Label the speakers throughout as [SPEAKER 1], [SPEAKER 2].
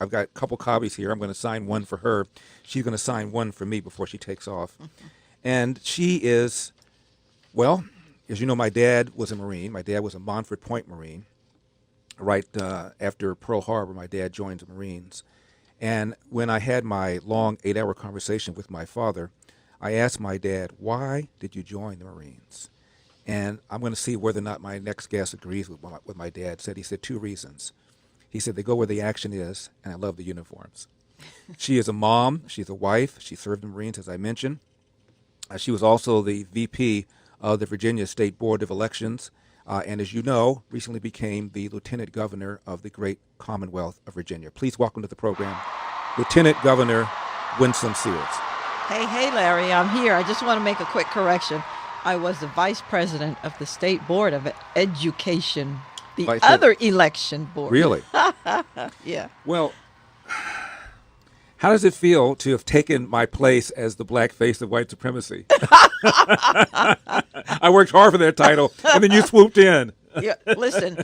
[SPEAKER 1] I've got a couple copies here. I'm going to sign one for her. She's going to sign one for me before she takes off. And she is, well, as you know, my dad was a Marine. My dad was a Montford Point Marine. Right after Pearl Harbor, my dad joined the Marines. And when I had my long 8-hour conversation with my father, I asked my dad, why did you join the Marines? And I'm going to see whether or not my next guest agrees with what my dad said. He said 2 reasons. He said, they go where the action is, and I love the uniforms. She is a mom. She's a wife. She served in the Marines, as I mentioned. She was also the VP of the Virginia State Board of Elections, and as you know, recently became the Lieutenant Governor of the great Commonwealth of Virginia. Please welcome to the program, Lieutenant Governor Winsome Sears.
[SPEAKER 2] Hey, Larry, I'm here. I just want to make a quick correction. I was the vice president of the State Board of Education, the other election board.
[SPEAKER 1] Really?
[SPEAKER 2] Yeah.
[SPEAKER 1] Well, how does it feel to have taken my place as the black face of white supremacy? I worked hard for that title, and then you swooped in.
[SPEAKER 2] Yeah, listen,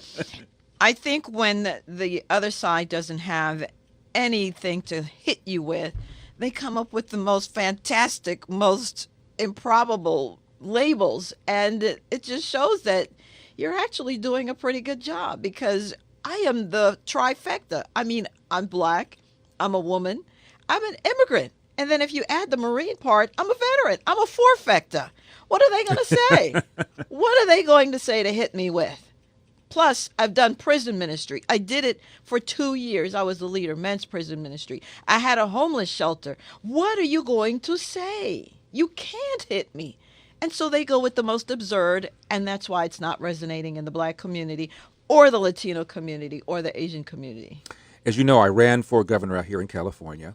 [SPEAKER 2] I think when the other side doesn't have anything to hit you with, they come up with the most fantastic, most improbable labels, and it just shows that you're actually doing a pretty good job, because I am the trifecta. I mean, I'm black, I'm a woman, I'm an immigrant, and then if you add the Marine part, I'm a veteran. I'm a fourfecta. What are they going to say? What are they going to say to hit me with? Plus, I've done prison ministry. I did it for 2 years. I was the leader, men's prison ministry. I had a homeless shelter. What are you going to say? You can't hit me. And so they go with the most absurd, and that's why it's not resonating in the black community or the Latino community or the Asian community.
[SPEAKER 1] As you know, I ran for governor out here in California.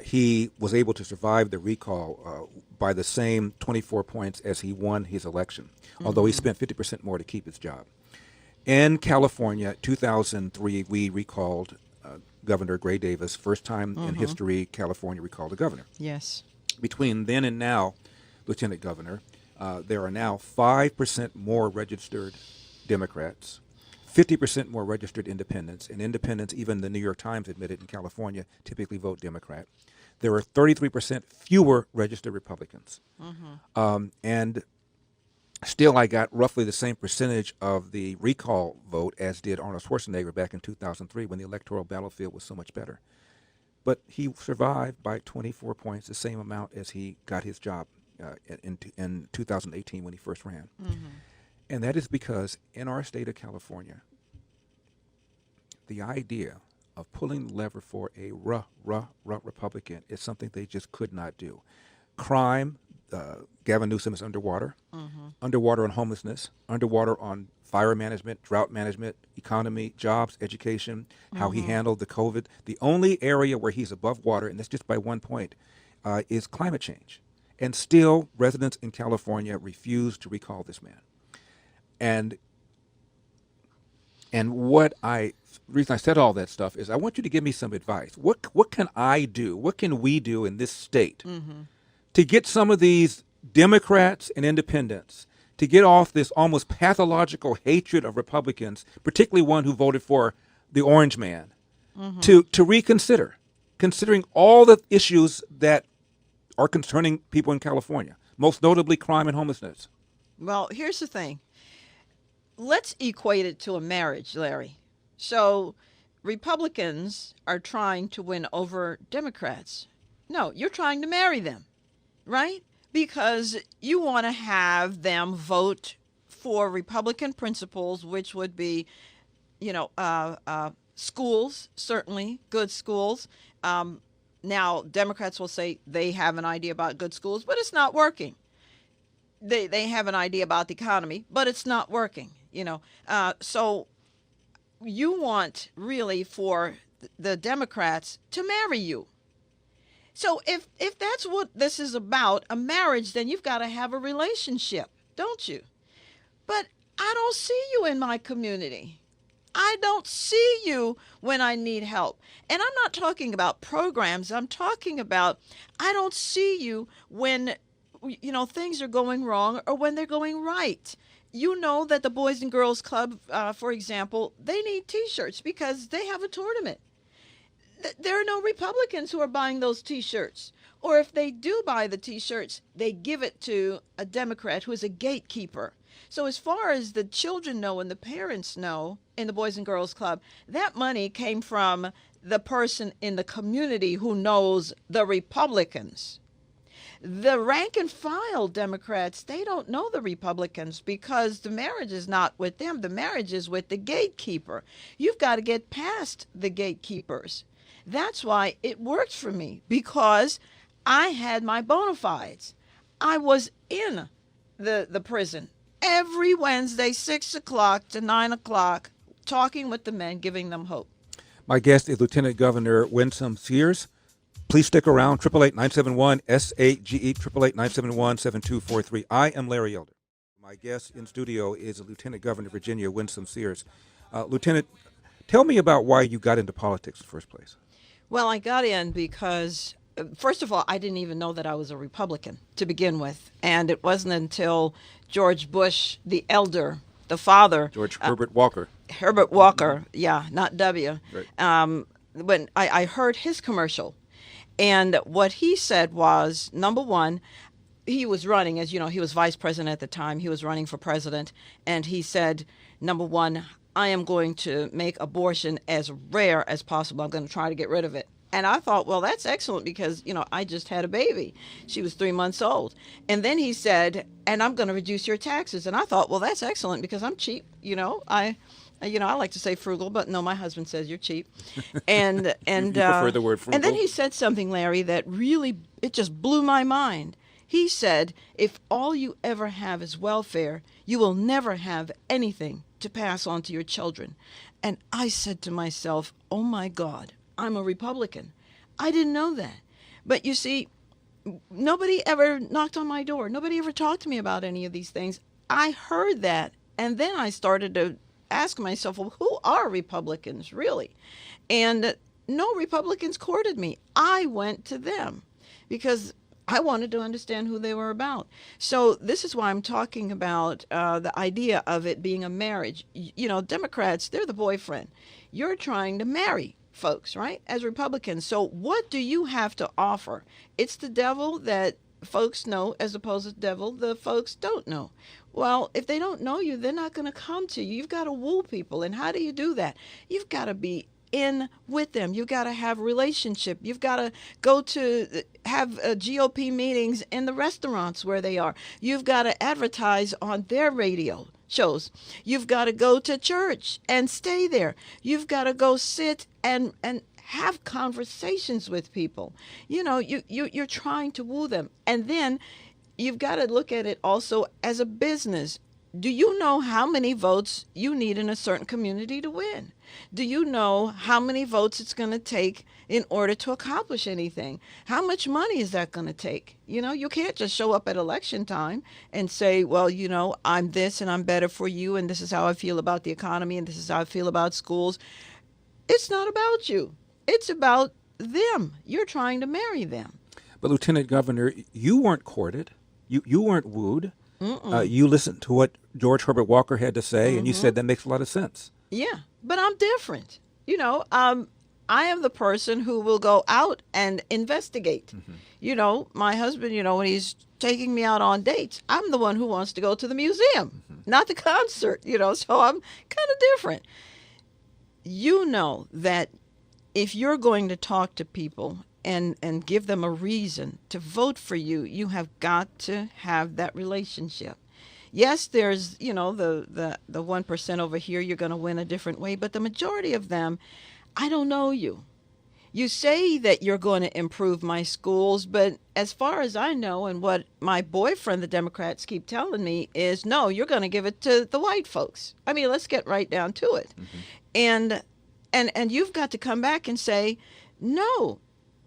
[SPEAKER 1] He was able to survive the recall by the same 24 points as he won his election, although he spent 50% more to keep his job. In California, 2003, we recalled Governor Gray Davis. First time in history California recalled a governor.
[SPEAKER 2] Yes.
[SPEAKER 1] Between then and now, Lieutenant Governor, there are now 5% more registered Democrats, 50% more registered independents, and independents, even the New York Times admitted in California, typically vote Democrat. There are 33% fewer registered Republicans. And still, I got roughly the same percentage of the recall vote as did Arnold Schwarzenegger back in 2003 when the electoral battlefield was so much better. But he survived by 24 points, the same amount as he got his job in 2018 when he first ran. And that is because in our state of California, the idea of pulling the lever for a Republican is something they just could not do. Crime, Gavin Newsom is underwater, underwater on homelessness, underwater on fire management, drought management, economy, jobs, education, how he handled the COVID. The only area where he's above water, and that's just by 1 point, is climate change. And still, residents in California refuse to recall this man. And the reason I said all that stuff is I want you to give me some advice. What can I do? What can we do in this state to get some of these Democrats and independents to get off this almost pathological hatred of Republicans, particularly one who voted for the orange man, to reconsider, considering all the issues that are concerning people in California, most notably crime and homelessness?
[SPEAKER 2] Well, here's the thing. Let's equate it to a marriage, Larry. So Republicans are trying to win over Democrats. No, you're trying to marry them, right? Because you want to have them vote for Republican principles, which would be, schools, certainly good schools. Now, Democrats will say they have an idea about good schools, but it's not working. They have an idea about the economy, but it's not working. So you want really for the Democrats to marry you. So if that's what this is about, a marriage, then you've got to have a relationship, don't you? But I don't see you in my community. I don't see you when I need help. And I'm not talking about programs. I'm talking about I don't see you when, things are going wrong or when they're going right. You know that the Boys and Girls Club, for example, they need T-shirts because they have a tournament. there are no Republicans who are buying those T-shirts. Or if they do buy the T-shirts, they give it to a Democrat who is a gatekeeper. So as far as the children know and the parents know in the Boys and Girls Club, that money came from the person in the community who knows the Republicans. The rank and file Democrats, they don't know the Republicans because the marriage is not with them. The marriage is with the gatekeeper. You've got to get past the gatekeepers. That's why it worked for me, because I had my bona fides. I was in the prison every Wednesday, 6 o'clock to 9 o'clock, talking with the men, giving them hope.
[SPEAKER 1] My guest is Lieutenant Governor Winsome Sears. Please stick around. 888-971-SAGE, 888-971-7243. I am Larry Elder. My guest in studio is Lieutenant Governor of Virginia, Winsome Sears. Lieutenant, tell me about why you got into politics in the first place.
[SPEAKER 2] Well, I got in because, first of all, I didn't even know that I was a Republican to begin with. And it wasn't until George Bush, the elder, the father.
[SPEAKER 1] George Herbert Walker.
[SPEAKER 2] Herbert Walker, yeah, not W.
[SPEAKER 1] Right.
[SPEAKER 2] When I heard his commercial. And what he said was, number one, he was running, as you know, he was vice president at the time. He was running for president. And he said, number one, I am going to make abortion as rare as possible. I'm going to try to get rid of it. And I thought, well, that's excellent because, I just had a baby. She was 3 months old. And then he said, and I'm going to reduce your taxes. And I thought, well, that's excellent because I'm cheap. I like to say frugal, but no, my husband says you're cheap. And
[SPEAKER 1] you prefer the word frugal?
[SPEAKER 2] And then he said something, Larry, that really, it just blew my mind. He said, if all you ever have is welfare, you will never have anything to pass on to your children. And I said to myself, oh my God, I'm a Republican. I didn't know that. But you see, nobody ever knocked on my door. Nobody ever talked to me about any of these things. I heard that. And then I started to ask myself, well, who are Republicans really? And no Republicans courted me. I went to them because I wanted to understand who they were about. So this is why I'm talking about the idea of it being a marriage. Democrats, they're the boyfriend. You're trying to marry folks, right, as Republicans. So what do you have to offer? It's the devil that folks know as opposed to the devil the folks don't know. Well, if they don't know you, they're not going to come to you. You've got to woo people. And how do you do that? You've got to be in with them. You've got to have relationship. You've got to go to have GOP meetings in the restaurants where they are. You've got to advertise on their radio shows. You've got to go to church and stay there. You've got to go sit and have conversations with people. You're trying to woo them. And then you've got to look at it also as a business. Do you know how many votes you need in a certain community to win? Do you know how many votes it's going to take in order to accomplish anything? How much money is that going to take? You can't just show up at election time and say, well, I'm this and I'm better for you and this is how I feel about the economy and this is how I feel about schools. It's not about you. It's about them. You're trying to marry them.
[SPEAKER 1] But Lieutenant Governor, you weren't courted. You weren't wooed. You listened to what George Herbert Walker had to say, and you said that makes a lot of sense.
[SPEAKER 2] Yeah, but I'm different. I am the person who will go out and investigate. My husband, when he's taking me out on dates, I'm the one who wants to go to the museum, not the concert, so I'm kind of different. That if you're going to talk to people and give them a reason to vote for you, you have got to have that relationship. Yes, there's, the 1% over here, you're going to win a different way, but the majority of them, I don't know you. You say that you're going to improve my schools, but as far as I know and what my boyfriend, the Democrats, keep telling me is, no, you're going to give it to the white folks. I mean, let's get right down to it. And you've got to come back and say, no,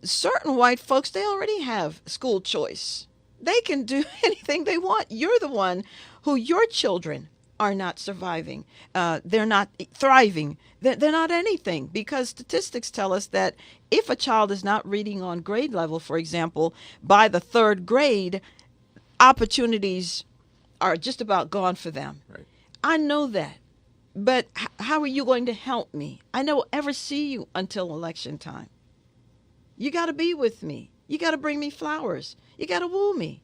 [SPEAKER 2] certain white folks, they already have school choice. They can do anything they want. You're the one who your children are not surviving. They're not thriving. They're not anything, because statistics tell us that if a child is not reading on grade level, for example, by the third grade, opportunities are just about gone for them.
[SPEAKER 1] Right.
[SPEAKER 2] I know that. But how are you going to help me? I don't ever see you until election time. You got to be with me. You got to bring me flowers. You got to woo me.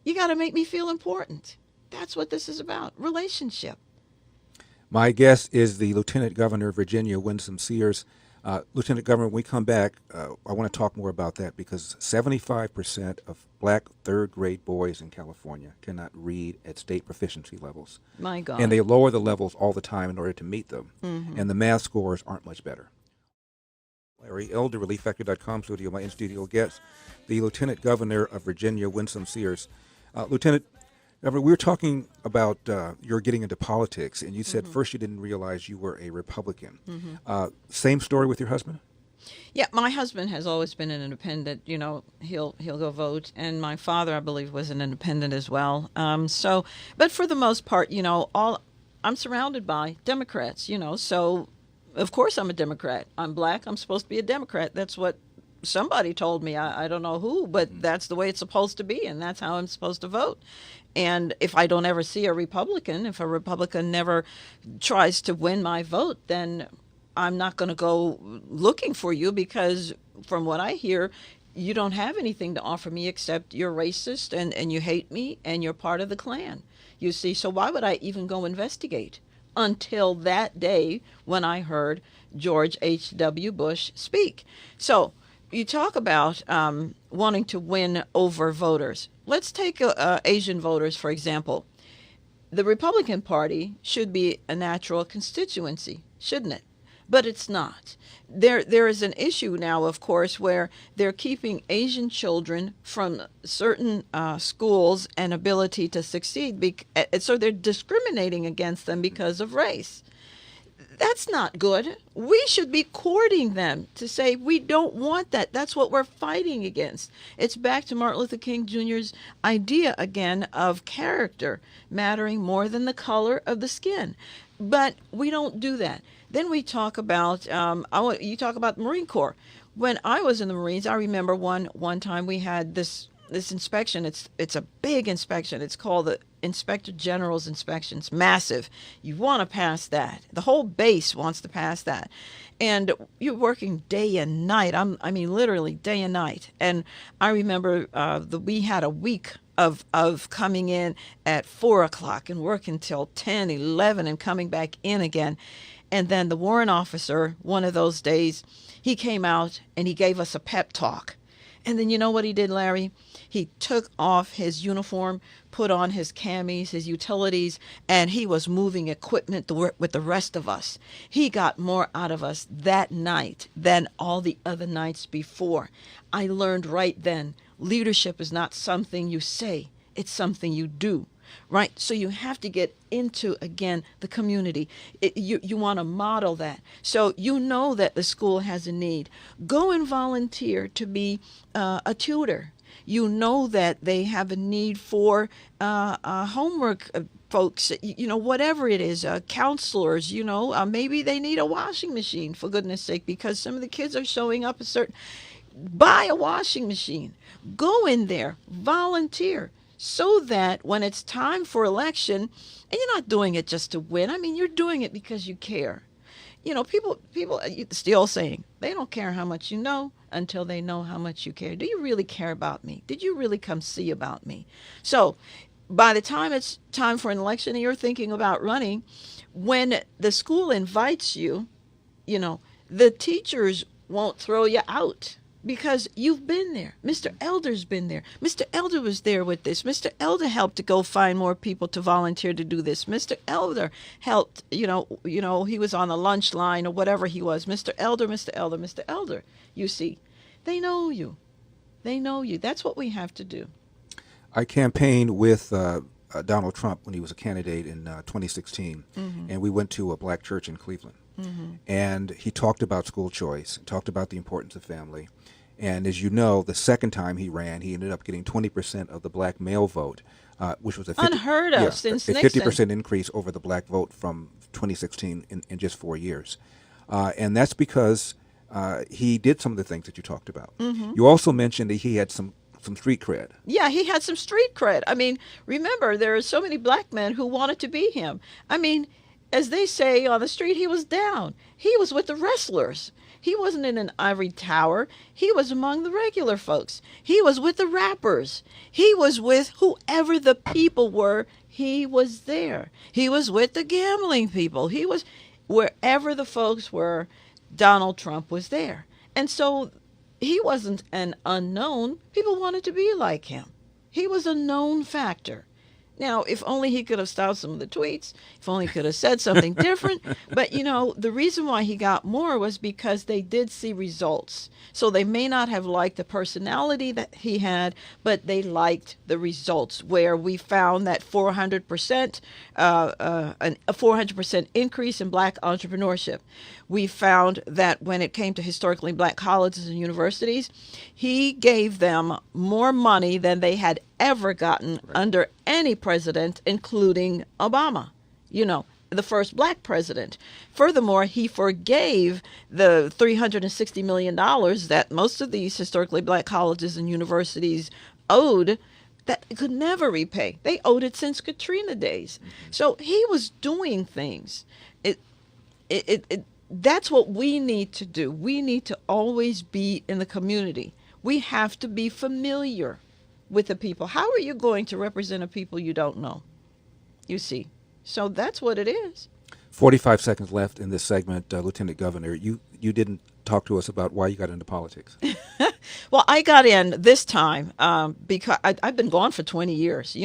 [SPEAKER 2] You got to make me feel important. That's what this is about, relationship.
[SPEAKER 1] My guest is the Lieutenant Governor of Virginia, Winsome Sears. Lieutenant Governor, when we come back, I want to talk more about that because 75% of black third-grade boys in California cannot read at state proficiency levels.
[SPEAKER 2] My God.
[SPEAKER 1] And they lower the levels all the time in order to meet them. And the math scores aren't much better. Larry Elder, ReliefFactor.com studio, my in-studio guest, the Lieutenant Governor of Virginia, Winsome Sears. Lieutenant Governor, we were talking about your getting into politics, and you said first you didn't realize you were a Republican. Same story with your husband?
[SPEAKER 2] Yeah, my husband has always been an independent. You know, he'll go vote, and my father, I believe, was an independent as well. But for the most part, you know, I'm surrounded by Democrats. You know, so of course I'm a Democrat. I'm black. I'm supposed to be a Democrat. That's what somebody told me. I don't know who, but that's the way it's supposed to be, and that's how I'm supposed to vote. And if I don't ever see a Republican, if a Republican never tries to win my vote, then I'm not going to go looking for you because from what I hear, you don't have anything to offer me except you're racist and you hate me and you're part of the Klan. You see, so why would I even go investigate until that day when I heard George H.W. Bush speak? So you talk about wanting to win over voters. Let's take Asian voters, for example. The Republican Party should be a natural constituency, shouldn't it? But it's not. There is an issue now, of course, where they're keeping Asian children from certain schools and ability to succeed. So they're discriminating against them because of race. That's not good. We should be courting them to say we don't want that. That's what we're fighting against. It's back to Martin Luther King Jr.'s idea again of character mattering more than the color of the skin. But we don't do that. Then we talk about, you talk about the Marine Corps. When I was in the Marines, I remember one time we had this inspection. It's a big inspection. It's called the Inspector General's inspection. It's massive. You want to pass that. The whole base wants to pass that. And you're working day and night. I mean, literally day and night. And I remember we had a week of coming in at 4 o'clock and working till 10, 11 and coming back in again. And then the warrant officer, one of those days, he came out and he gave us a pep talk. And then you know what he did, Larry? He took off his uniform, put on his camis, his utilities, and he was moving equipment with the rest of us. He got more out of us that night than all the other nights before. I learned right then, leadership is not something you say, it's something you do. Right? So you have to get into, again, the community. You want to model that. So you know that the school has a need. Go and volunteer to be a tutor. You know that they have a need for homework folks, you know, whatever it is, counselors, you know, maybe they need a washing machine, for goodness sake, because some of the kids are showing up buy a washing machine. Go in there, volunteer. So that when it's time for election, and you're not doing it just to win. I mean, you're doing it because you care. You know, people, it's the old saying, they don't care how much you know until they know how much you care. Do you really care about me? Did you really come see about me? So by the time it's time for an election and you're thinking about running, when the school invites you, you know, the teachers won't throw you out. Because you've been there. Mr. Elder's been there. Mr. Elder was there with this. Mr. Elder helped to go find more people to volunteer to do this. Mr. Elder helped, you know, he was on the lunch line or whatever he was. Mr. Elder, Mr. Elder, Mr. Elder. You see, they know you. They know you. That's what we have to do.
[SPEAKER 1] I campaigned with Donald Trump when he was a candidate in 2016, and we went to a black church in Cleveland. And he talked about school choice, talked about the importance of family. And as you know, the second time he ran, he ended up getting 20% of the black male vote, which was
[SPEAKER 2] unheard of since
[SPEAKER 1] a
[SPEAKER 2] Nixon.
[SPEAKER 1] 50% increase over the black vote from 2016 in just 4 years. And that's because he did some of the things that you talked about. You also mentioned that he had some street cred.
[SPEAKER 2] Yeah, he had some street cred. I mean, remember, there are so many black men who wanted to be him. I mean, as they say on the street, he was down. He was with the wrestlers. He wasn't in an ivory tower. He was among the regular folks. He was with the rappers. He was with whoever the people were. He was there. He was with the gambling people. He was wherever the folks were. Donald Trump was there. And so he wasn't an unknown. People wanted to be like him. He was a known factor. Now, if only he could have stopped some of the tweets, if only he could have said something different. But, the reason why he got more was because they did see results. So they may not have liked the personality that he had, but they liked the results, where we found that 400%, a 400% increase in black entrepreneurship. We found that when it came to historically black colleges and universities, he gave them more money than they had ever gotten under any president, including Obama, the first black president. Furthermore, he forgave the $360 million that most of these historically black colleges and universities owed that could never repay. They owed it since Katrina days. So he was doing things. That's what we need to do. We need to always be in the community. We have to be familiar with the people. How are you going to represent a people you don't know? You see. So that's what it is.
[SPEAKER 1] 45 seconds left in this segment. Lieutenant Governor, you didn't talk to us about why you got into politics.
[SPEAKER 2] Well, I got in this time because I've been gone for 20 years.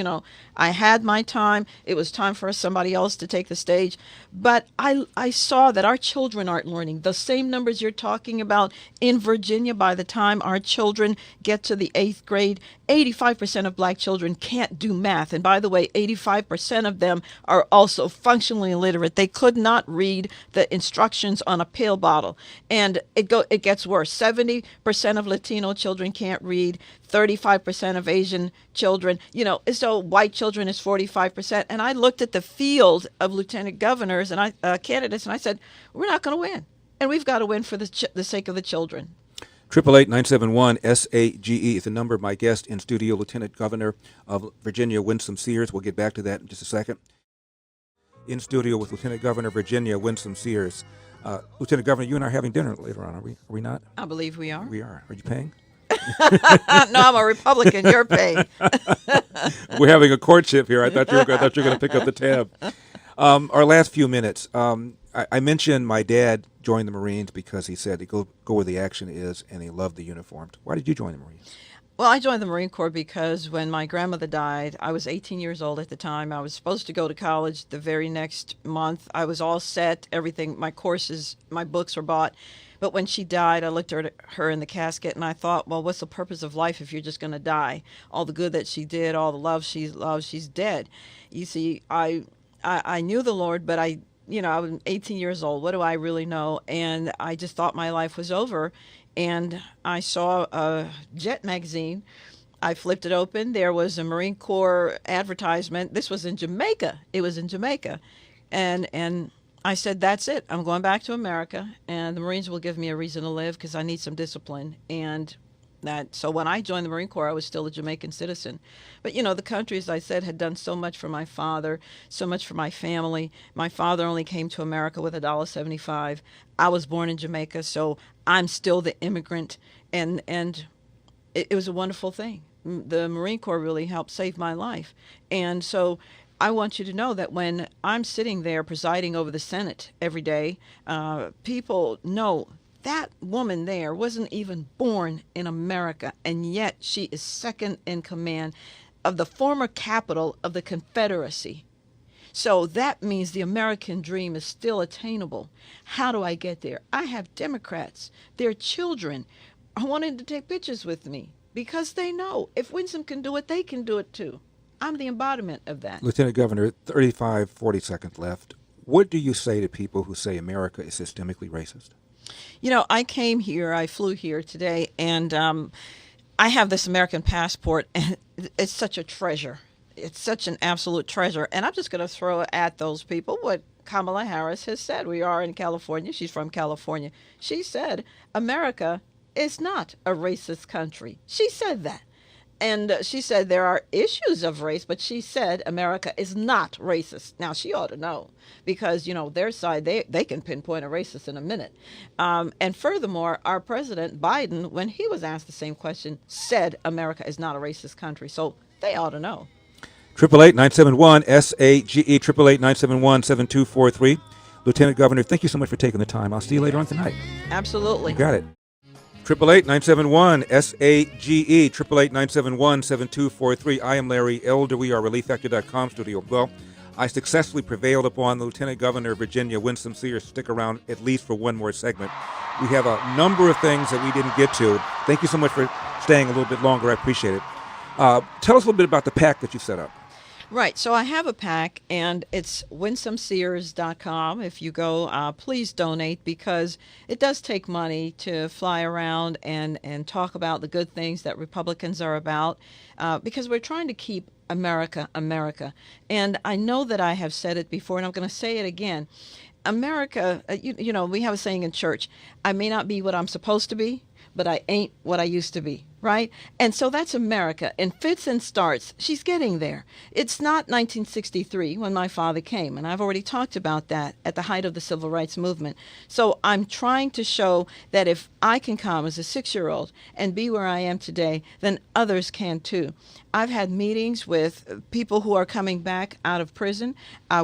[SPEAKER 2] I had my time. It was time for somebody else to take the stage. But I saw that our children aren't learning. The same numbers you're talking about in Virginia, by the time our children get to the 8th grade, 85% of black children can't do math. And by the way, 85% of them are also functionally illiterate. They could not read the instructions on a pill bottle. And it gets worse. 70% of Latino children can't read. 35% of Asian children, so white children is 45%. And I looked at the field of lieutenant governors and candidates, and I said, we're not going to win. And we've got to win for the sake of the children.
[SPEAKER 1] 888-971-SAGE is the number. My guest in studio, Lieutenant Governor of Virginia, Winsome Sears. We'll get back to that in just a second. In studio with Lieutenant Governor of Virginia, Winsome Sears. Lieutenant Governor, you and I are having dinner later on, are we? Are we not?
[SPEAKER 2] I believe we are.
[SPEAKER 1] We are. Are you paying?
[SPEAKER 2] No, I'm a Republican. You're paying.
[SPEAKER 1] We're having a courtship here. I thought you were going to pick up the tab. Our last few minutes. I mentioned my dad joined the Marines because he said to go where the action is, and he loved the uniform. Why did you join the Marines?
[SPEAKER 2] Well, I joined the Marine Corps because when my grandmother died, I was 18 years old at the time. I was supposed to go to college the very next month. I was all set, everything, my courses, my books were bought. But when she died, I looked at her in the casket and I thought, well, what's the purpose of life if you're just going to die? All the good that she did, all the love she loved, she's dead. You see, I knew the Lord, but I was 18 years old. What do I really know? And I just thought my life was over. And I saw a Jet magazine. I flipped it open. There was a Marine Corps advertisement. This was in Jamaica. It was in Jamaica. And I said, that's it. I'm going back to America, and the Marines will give me a reason to live because I need some discipline. So when I joined the Marine Corps, I was still a Jamaican citizen. But, the country, as I said, had done so much for my father, so much for my family. My father only came to America with $1.75. I was born in Jamaica, so I'm still the immigrant. And it was a wonderful thing. The Marine Corps really helped save my life. And so I want you to know that when I'm sitting there presiding over the Senate every day, people know that woman there wasn't even born in America, and yet she is second in command of the former capital of the Confederacy. So that means the American dream is still attainable. How do I get there? I have Democrats, their children, are wanting to take pictures with me because they know if Winsome can do it, they can do it too. I'm the embodiment of that.
[SPEAKER 1] Lieutenant Governor, 40 seconds left. What do you say to people who say America is systemically racist?
[SPEAKER 2] I came here, I flew here today, and I have this American passport, and it's such a treasure. It's such an absolute treasure. And I'm just going to throw at those people what Kamala Harris has said. We are in California. She's from California. She said, America is not a racist country. She said that. And she said there are issues of race, but she said America is not racist. Now, she ought to know because, their side, they can pinpoint a racist in a minute. And furthermore, our president, Biden, when he was asked the same question, said America is not a racist country. So they ought to know.
[SPEAKER 1] 888-971-SAGE, 888-971-7243. Lieutenant Governor, thank you so much for taking the time. I'll see you later on tonight.
[SPEAKER 2] Absolutely.
[SPEAKER 1] You got it. 888-971-SAGE, 888-971-7243. I am Larry Elder. We are ReliefFactor.com studio. Well, I successfully prevailed upon the Lieutenant Governor of Virginia, Winsome Sears, to stick around at least for one more segment. We have a number of things that we didn't get to. Thank you so much for staying a little bit longer. I appreciate it. Tell us a little bit about the PAC that you set up.
[SPEAKER 2] Right. So I have a PAC, and it's winsomesears.com. If you go, please donate, because it does take money to fly around and talk about the good things that Republicans are about, because we're trying to keep America, America. And I know that I have said it before, and I'm going to say it again. America, we have a saying in church, I may not be what I'm supposed to be, but I ain't what I used to be, right? And so that's America. In fits and starts, she's getting there. It's not 1963 when my father came, and I've already talked about that at the height of the civil rights movement. So I'm trying to show that if I can come as a 6-year-old and be where I am today, then others can too. I've had meetings with people who are coming back out of prison.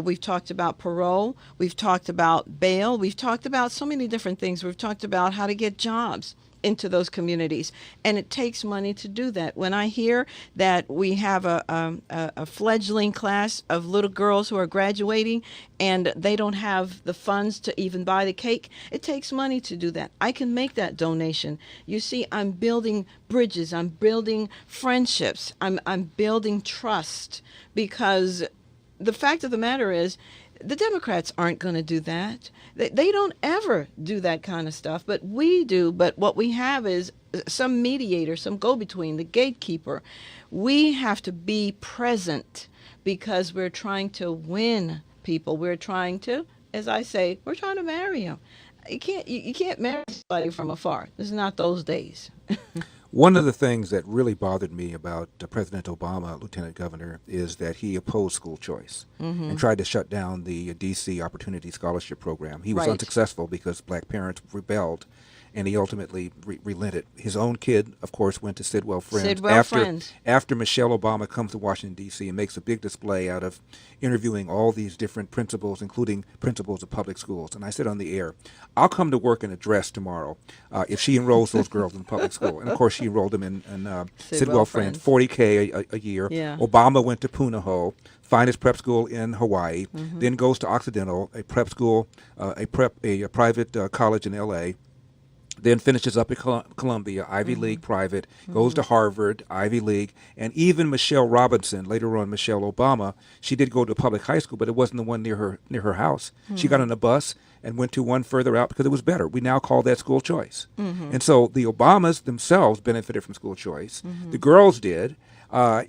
[SPEAKER 2] We've talked about parole. We've talked about bail. We've talked about so many different things. We've talked about how to get jobs into those communities, and it takes money to do that. When I hear that we have a fledgling class of little girls who are graduating and they don't have the funds to even buy the cake, it takes money to do that. I can make that donation. You see, I'm building bridges, I'm building friendships, I'm building trust, because the fact of the matter is, the Democrats aren't going to do that. They don't ever do that kind of stuff, but we do. But what we have is some mediator, some go-between, the gatekeeper. We have to be present because we're trying to win people. We're trying to, as I say, we're trying to marry them. You can't marry somebody from afar. This is not those days.
[SPEAKER 1] One of the things that really bothered me about President Obama, Lieutenant Governor, is that he opposed school choice and tried to shut down the D.C. Opportunity Scholarship Program. He was
[SPEAKER 2] Right.
[SPEAKER 1] unsuccessful because black parents rebelled, and he ultimately relented. His own kid, of course, went to Sidwell Friends.
[SPEAKER 2] Sidwell Friends.
[SPEAKER 1] After Michelle Obama comes to Washington, D.C. and makes a big display out of interviewing all these different principals, including principals of public schools. And I said on the air, I'll come to work in a dress tomorrow if she enrolls those girls in public school. And, of course, she enrolled them in Sidwell Friends, $40K a year.
[SPEAKER 2] Yeah.
[SPEAKER 1] Obama went to Punahou, finest prep school in Hawaii, then goes to Occidental, a prep school, a private college in L.A., then finishes up at Columbia, Ivy League private, goes to Harvard, Ivy League, and even Michelle Robinson, later on Michelle Obama, she did go to a public high school, but it wasn't the one near her house. She got on a bus and went to one further out because it was better. We now call that school choice. And so the Obamas themselves benefited from school choice. The girls did,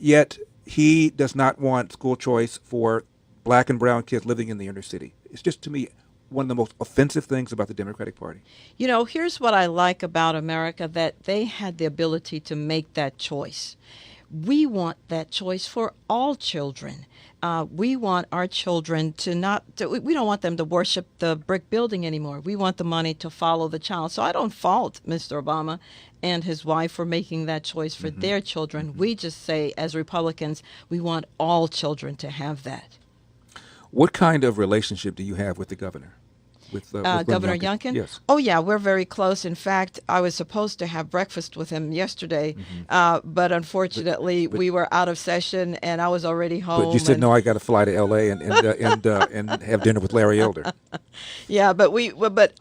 [SPEAKER 1] yet he does not want school choice for black and brown kids living in the inner city. It's just, to me, one of the most offensive things about the Democratic Party.
[SPEAKER 2] Here's what I like about America, that they had the ability to make that choice. We want that choice for all children. We want our children we don't want them to worship the brick building anymore. We want the money to follow the child. So I don't fault Mr. Obama and his wife for making that choice for their children. We just say, as Republicans, we want all children to have that.
[SPEAKER 1] What kind of relationship do you have with the governor? With
[SPEAKER 2] Governor Youngkin?
[SPEAKER 1] Yes.
[SPEAKER 2] Oh, yeah, we're very close. In fact, I was supposed to have breakfast with him yesterday, but unfortunately, we were out of session, and I was already home.
[SPEAKER 1] But you said, no, I got to fly to L.A. and have dinner with Larry Elder.
[SPEAKER 2] Yeah, but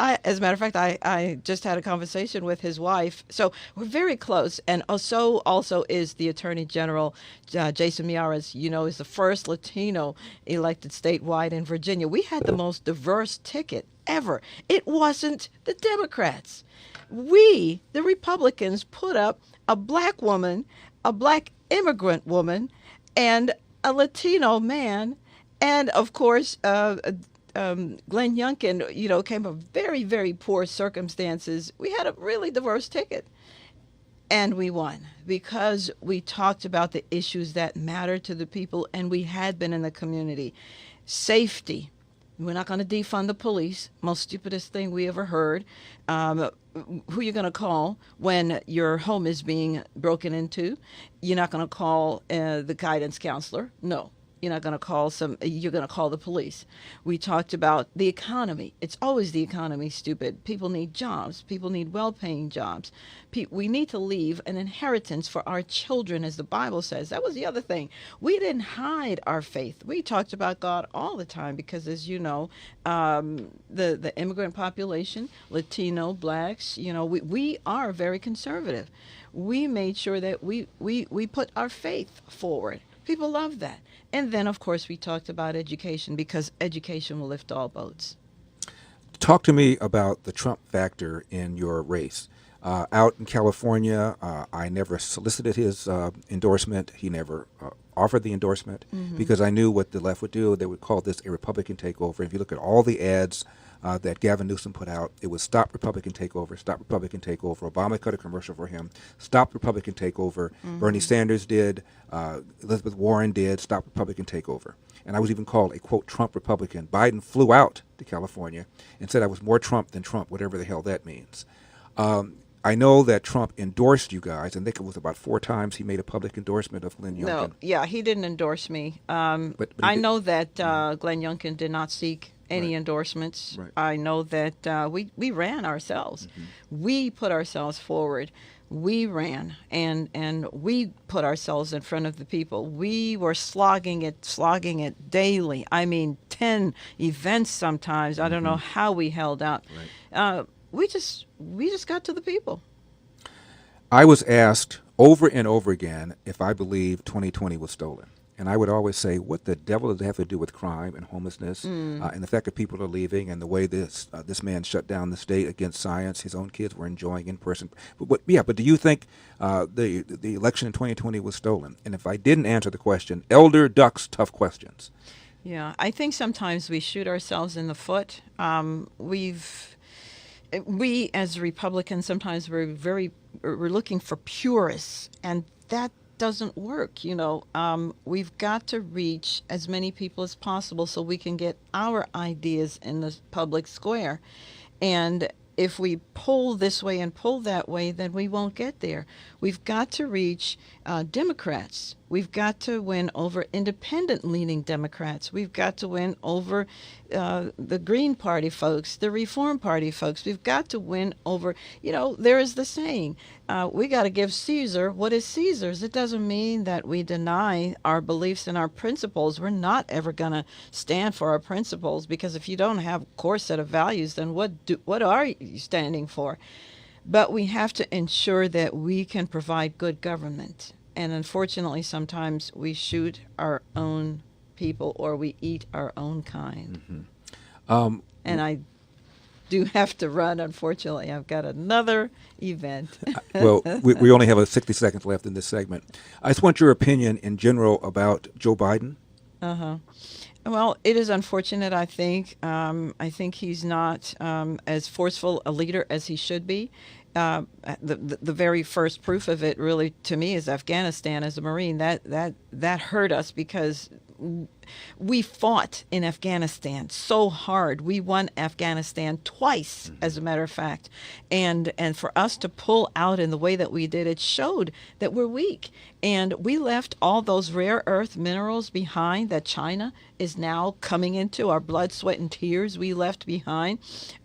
[SPEAKER 2] I, as a matter of fact, I just had a conversation with his wife, so we're very close. And also is the Attorney General, Jason Miyares, is the first Latino elected statewide in Virginia. We had the most diverse ticket ever. It wasn't the Democrats. We, the Republicans, put up a black woman, a black immigrant woman, and a Latino man, and of course, Glenn Youngkin, came from very, very poor circumstances. We had a really diverse ticket. And we won because we talked about the issues that matter to the people, and we had been in the community. Safety. We're not going to defund the police. Most stupidest thing we ever heard. Who you're going to call when your home is being broken into? You're not going to call the guidance counselor. No. You're not going to call you're going to call the police. We talked about the economy. It's always the economy, stupid. People need jobs. People need well-paying jobs. We need to leave an inheritance for our children, as the Bible says. That was the other thing. We didn't hide our faith. We talked about God all the time because, as you know, the immigrant population, Latino, blacks, we are very conservative. We made sure that we put our faith forward. People love that. And then, of course, we talked about education because education will lift all boats.
[SPEAKER 1] Talk to me about the Trump factor in your race. Out in California, I never solicited his endorsement. He never offered the endorsement because I knew what the left would do. They would call this a Republican takeover. If you look at all the ads that Gavin Newsom put out, it was stop Republican takeover, stop Republican takeover. Obama cut a commercial for him, stop Republican takeover. Bernie Sanders did, Elizabeth Warren did, stop Republican takeover. And I was even called a, quote, Trump Republican. Biden flew out to California and said I was more Trump than Trump, whatever the hell that means. I know that Trump endorsed you guys. I think it was about 4 times he made a public endorsement of Glenn Youngkin.
[SPEAKER 2] No, yeah, he didn't endorse me.
[SPEAKER 1] But
[SPEAKER 2] I know that Glenn Youngkin did not seek any endorsements.
[SPEAKER 1] Right.
[SPEAKER 2] I know that we ran ourselves. We put ourselves forward. We ran and we put ourselves in front of the people. We were slogging it daily. I mean, 10 events sometimes. I don't know how we held out. Right. We just got to the people.
[SPEAKER 1] I was asked over and over again if I believed 2020 was stolen. And I would always say, what the devil does it have to do with crime and homelessness and the fact that people are leaving and the way this man shut down the state against science? His own kids were enjoying in person. But do you think the election in 2020 was stolen? And if I didn't answer the question, Elder Ducks, tough questions.
[SPEAKER 2] Yeah, I think sometimes we shoot ourselves in the foot. We as Republicans, sometimes we're looking for purists, and that doesn't work. We've got to reach as many people as possible so we can get our ideas in the public square. And if we pull this way and pull that way, then we won't get there. We've got to reach Democrats. We've got to win over independent-leaning Democrats. We've got to win over the Green Party folks, the Reform Party folks. We've got to win over, there is the saying, we got to give Caesar what is Caesar's. It doesn't mean that we deny our beliefs and our principles. We're not ever going to stand for our principles, because if you don't have a core set of values, then what are you standing for? But we have to ensure that we can provide good government. And unfortunately, sometimes we shoot our own people or we eat our own kind. And I do have to run, unfortunately. I've got another event.
[SPEAKER 1] Well, we only have 60 seconds left in this segment. I just want your opinion in general about Joe Biden.
[SPEAKER 2] Well, it is unfortunate, I think. I think he's not as forceful a leader as he should be. The very first proof of it, really, to me, is Afghanistan. As a Marine, that hurt us because we fought in Afghanistan so hard. We won Afghanistan twice, as a matter of fact. And for us to pull out in the way that we did, it showed that we're weak. And we left all those rare earth minerals behind that China is now coming into, our blood, sweat, and tears we left behind.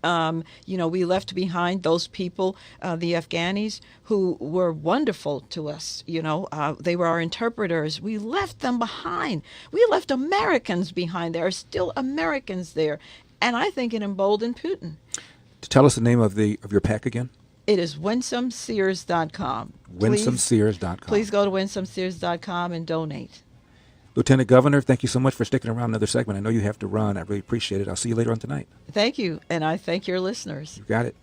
[SPEAKER 2] We left behind those people, the Afghanis, who were wonderful to us. They were our interpreters. We left them behind. We left Americans behind. There are still Americans there. And I think it emboldened Putin.
[SPEAKER 1] Tell us the name of your PAC again.
[SPEAKER 2] It is WinsomeSears.com.
[SPEAKER 1] WinsomeSears.com.
[SPEAKER 2] Please go to WinsomeSears.com and donate.
[SPEAKER 1] Lieutenant Governor, thank you so much for sticking around another segment. I know you have to run. I really appreciate it. I'll see you later on tonight.
[SPEAKER 2] Thank you, and I thank your listeners.
[SPEAKER 1] You got it.